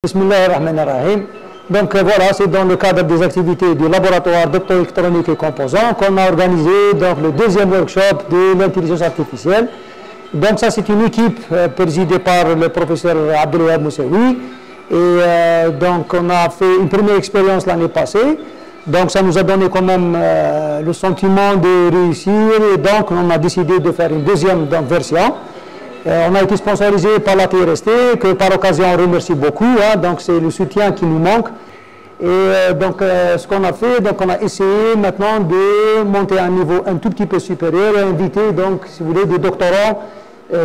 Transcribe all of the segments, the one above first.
Bismillahirrahmanirrahim. Donc voilà, c'est dans le cadre des activités du laboratoire d'optoélectronique et composants qu'on a organisé donc, le deuxième workshop de l'intelligence artificielle. Donc ça c'est une équipe présidée par le professeur Abdelwahab Moussaoui. Et donc on a fait une première expérience l'année passée. Donc ça nous a donné quand même le sentiment de réussir. Et donc on a décidé de faire une deuxième version. On a été sponsorisé par la TRST, que par occasion on remercie beaucoup, donc c'est le soutien qui nous manque. Et donc ce qu'on a fait, donc on a essayé maintenant de monter à un niveau un tout petit peu supérieur et inviter donc, si vous voulez, des doctorants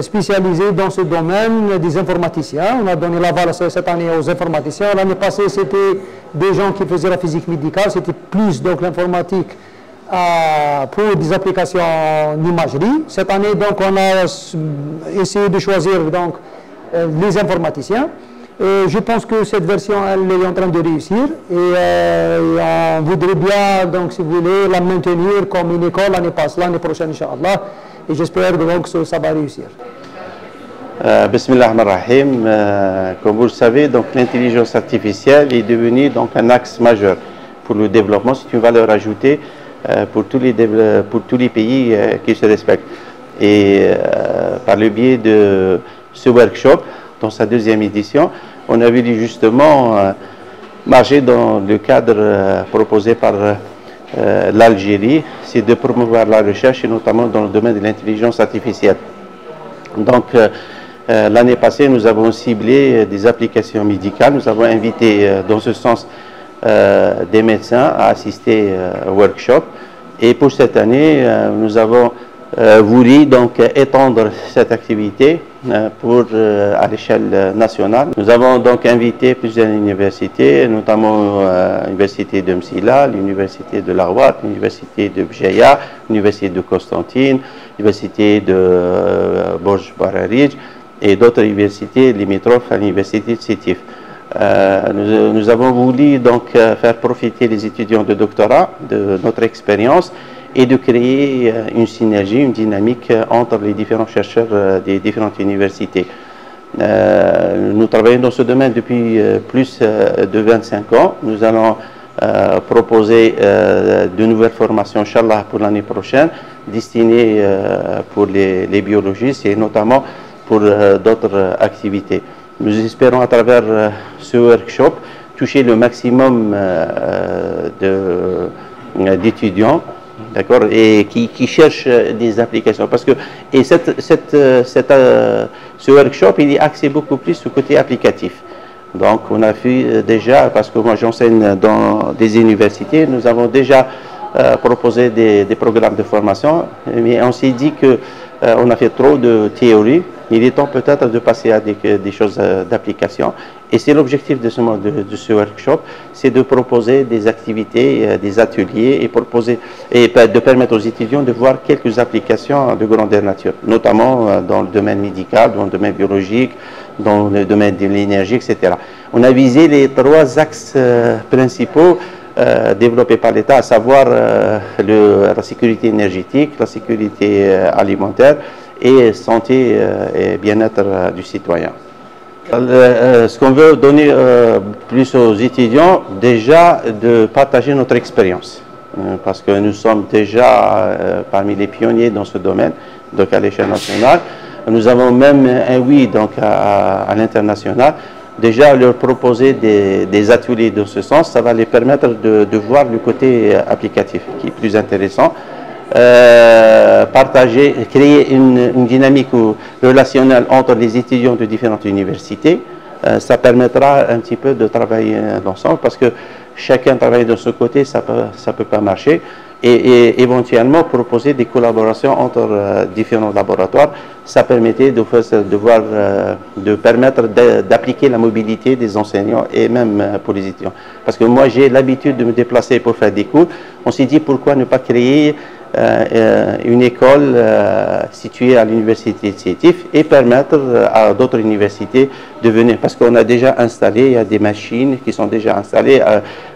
spécialisés dans ce domaine, des informaticiens. On a donné l'aval cette année aux informaticiens. L'année passée, c'était des gens qui faisaient la physique médicale, c'était plus donc l'informatique pour des applications d'imagerie. Cette année, donc, on a essayé de choisir donc, les informaticiens. Et je pense que cette version, elle est en train de réussir. Et on voudrait bien, donc, si vous voulez, la maintenir comme une école l'année prochaine, Inch'Allah. Et j'espère donc que ça va réussir. Bismillahirrahmanirrahim. Comme vous le savez, l'intelligence artificielle est devenue donc, un axe majeur pour le développement. C'est une valeur ajoutée pour tous les pays qui se respectent. Et par le biais de ce workshop, dans sa deuxième édition, on a voulu justement marcher dans le cadre proposé par l'Algérie, c'est de promouvoir la recherche, et notamment dans le domaine de l'intelligence artificielle. Donc, l'année passée, nous avons ciblé des applications médicales. Nous avons invité dans ce sens des médecins à assister au workshop. Et pour cette année, nous avons voulu donc étendre cette activité à l'échelle nationale. Nous avons donc invité plusieurs universités, notamment l'université de Msila, l'université de Larwat, l'université de Bjaya, l'université de Constantine, l'université de Borj Bararij et d'autres universités limitrophes à l'université de Sétif. Nous avons voulu donc faire profiter les étudiants de doctorat de notre expérience et de créer une synergie, une dynamique entre les différents chercheurs des différentes universités. Nous travaillons dans ce domaine depuis plus de 25 ans. Nous allons proposer de nouvelles formations, Inch'Allah, pour l'année prochaine, destinées pour les biologistes et notamment pour d'autres activités. Nous espérons à travers ce workshop toucher le maximum d'étudiants, d'accord, et qui cherchent des applications. Parce que ce workshop, il est axé beaucoup plus au côté applicatif. Donc on a fait déjà, parce que moi j'enseigne dans des universités, nous avons déjà proposé des programmes de formation, mais on s'est dit que on a fait trop de théorie. Il est temps peut-être de passer à des choses d'application. Et c'est l'objectif de ce workshop, c'est de proposer des activités, des ateliers et de permettre aux étudiants de voir quelques applications de grandeur nature, notamment dans le domaine médical, dans le domaine biologique, dans le domaine de l'énergie, etc. On a visé les trois axes principaux développés par l'État, à savoir la sécurité énergétique, la sécurité alimentaire et santé et bien-être du citoyen. Ce qu'on veut donner plus aux étudiants, déjà de partager notre expérience, parce que nous sommes déjà parmi les pionniers dans ce domaine, donc à l'échelle nationale. Nous avons même un oui donc à l'international. Déjà leur proposer des ateliers dans ce sens, ça va les permettre de voir le côté applicatif qui est plus intéressant. Partager, créer une dynamique relationnelle entre les étudiants de différentes universités, ça permettra un petit peu de travailler ensemble, parce que chacun travaille de ce côté, ça peut pas marcher, et éventuellement proposer des collaborations entre différents laboratoires. Ça permettait de permettre d'appliquer la mobilité des enseignants et même pour les étudiants. Parce que moi j'ai l'habitude de me déplacer pour faire des cours. On s'est dit pourquoi ne pas créer une école située à l'université de Sétif et permettre à d'autres universités de venir, parce qu'on a déjà installé, il y a des machines qui sont déjà installées,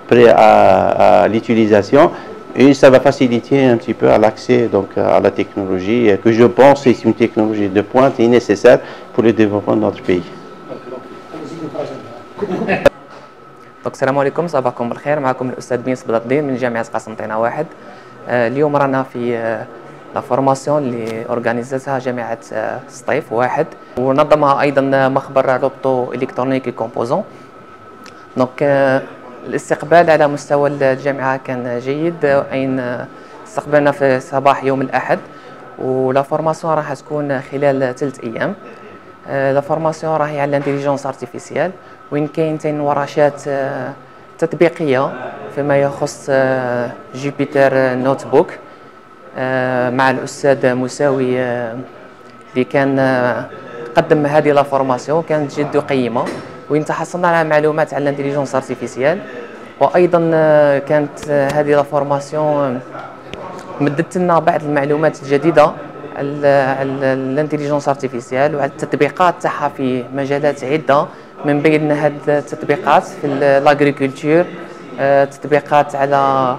prêtes à l'utilisation, et ça va faciliter un petit peu l'accès à la technologie, que je pense est une technologie de pointe et nécessaire pour le développement de notre pays. السلام عليكم، صباحكم بالخير. معكم الأستاذ بينس بدر الدين من جامعة قسنطينة واحد. اليوم رانا في لا فورماسيون اللي اورغانيزاتها جامعة سطيف واحد، ونظمها أيضا مخبر لوبتو إلكترونيكي كومبوزون. دونك الاستقبال على مستوى الجامعة كان جيد، أين استقبلنا في صباح يوم الأحد، ولا فورماسيون راح تكون خلال 3 أيام. لا فورماسيون راهي على الانتيليجونس ارتيفيسيال، وين كاين ورشات تطبيقيه فيما يخص جوبيتر نوت بوك مع الاستاذ مساوي اللي كان قدم هذه لا فورماسيون. كانت جد قيمه، وين تحصلنا على معلومات على الانتيليجونس ارتيفيسيال، وايضا كانت هذه لا فورماسيون مدت لنا بعض المعلومات الجديده على الانتيليجونس ارتيفيسيال وعلى التطبيقات تاعها في مجالات عده، من بين هذه التطبيقات في الاغريكولتور، تطبيقات على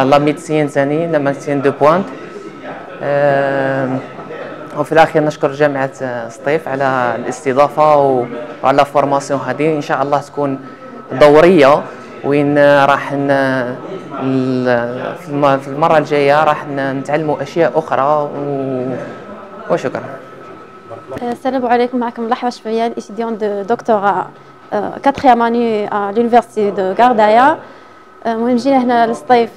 لا ميديسين ثاني، لا ميديسين دو بوينت. وفي الاخير نشكر جامعه سطيف على الاستضافه وعلى الفورماسيون هذه. ان شاء الله تكون دوريه، وين راح في المره الجايه راح نتعلموا اشياء اخرى وشكرا. السلام عليكم، معكم لحظة شفيان، étudiante de doctorat 4e année à l'université de Gardaïa. المهم جينا هنا للصيف،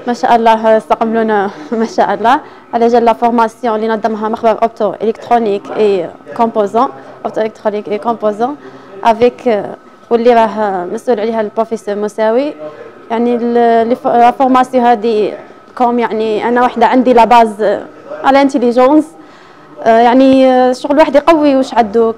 ما شاء الله استقبلونا ما شاء الله على جال لا فورماسيون اللي نظمها مخبر اوبتو الكترونيك اي كومبوزون، اوبتو الكترونيك اي كومبوزون افيك، واللي راه مسؤول عليها البروفيسور مساوي. يعني لا فورماسيون هذه كوم، يعني انا وحده عندي لا باز على انتيليجونس، يعني شغل واحد يقوي واش عنده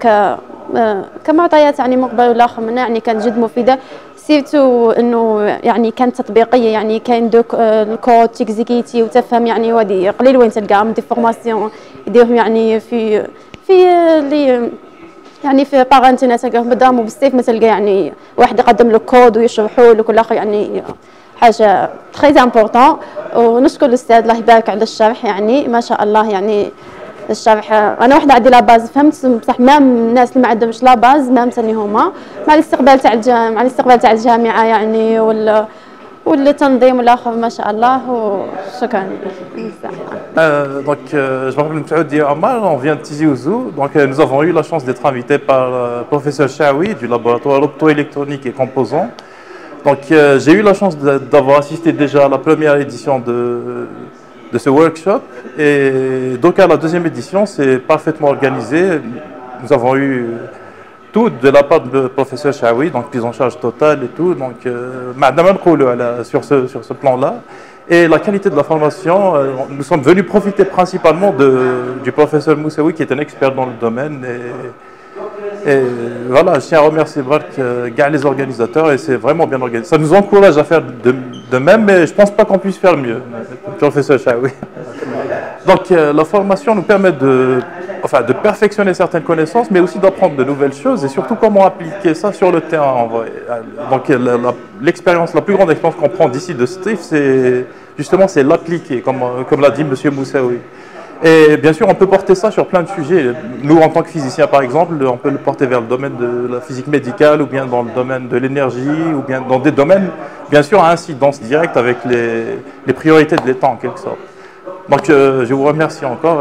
كمعطيات يعني مقبل والاخر منها، يعني كانت جد مفيده، سيرتو انه يعني كانت تطبيقيه، يعني كاين دوك الكود تيكزيكيتي وتفهم، يعني وادي قليل وين تلقاهم دي فورماسيون يديرهم يعني في اللي يعني في باغ انترنت تلقاهم بدام، وبالسيف ما تلقى يعني واحد يقدم لك كود ويشرحوا لك ولا يعني حاجه تري امبورطون. ونشكر الاستاذ الله يبارك على الشرح، يعني ما شاء الله يعني الشرح. انا وحده عندي لا باز فهمت، بصح مام الناس اللي ما عندهمش لا باز مام ثاني هما مع الاستقبال تاع الجامعه يعني والتنظيم والاخر ما شاء الله، وشكرا. Donc, je m'appelle Mtaoudi Ammar, on vient de Tizi Ouzou. Donc, nous avons eu la chance d'être invités par le professeur Chaoui du laboratoire optoélectronique et composants. Donc, j'ai eu la chance d'avoir assisté déjà à la première édition de ce workshop, et donc à la deuxième édition, c'est parfaitement organisé. Nous avons eu tout de la part du professeur Chaoui, donc prise en charge totale et tout. Donc, sur ce plan-là. Et la qualité de la formation, nous sommes venus profiter principalement du professeur Moussaoui, qui est un expert dans le domaine. Et voilà, je tiens à remercier les organisateurs, et c'est vraiment bien organisé. Ça nous encourage à faire de même, mais je ne pense pas qu'on puisse faire mieux, professeur Chaoui. Donc la formation nous permet de perfectionner certaines connaissances, mais aussi d'apprendre de nouvelles choses, et surtout comment appliquer ça sur le terrain en vrai. Donc l'expérience, la plus grande expérience qu'on prend d'ici de Stif, c'est l'appliquer, comme l'a dit M. Moussaoui. Et bien sûr, on peut porter ça sur plein de sujets. Nous, en tant que physiciens, par exemple, on peut le porter vers le domaine de la physique médicale, ou bien dans le domaine de l'énergie, ou bien dans des domaines, bien sûr, à incidence directe avec les priorités de l'État, en quelque sorte. Donc, je vous remercie encore.